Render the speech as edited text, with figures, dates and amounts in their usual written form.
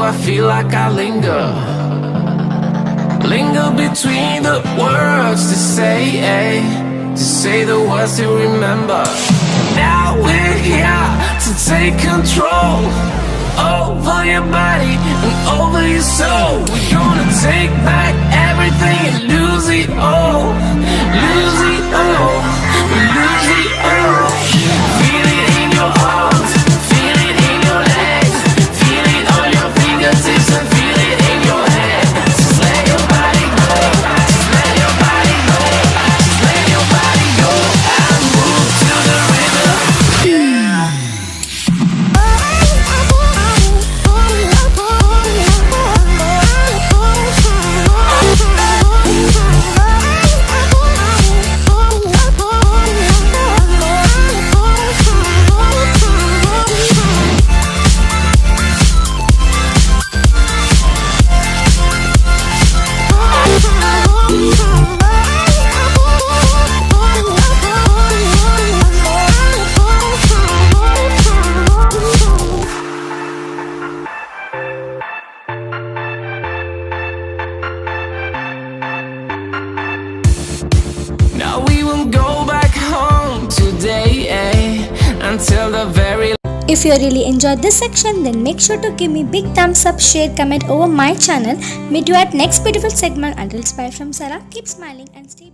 I feel like I linger between the words to say the words to remember. Now we're here to take control over your body and over your soul. We're gonna take back everything and lose it all, lose it all, lose it all. Feel it in your arms, feel it in your legs, feel it on your fingertips and feel it in your head. Just let your body go, just let your body go, just let your body go and move to the rhythm. Now we won't go back home today, until the very. If you really enjoyed this section, then make sure to give me big thumbs up, share, comment over my channel. Meet you at next beautiful segment. Until bye from Sarah. Keep smiling and stay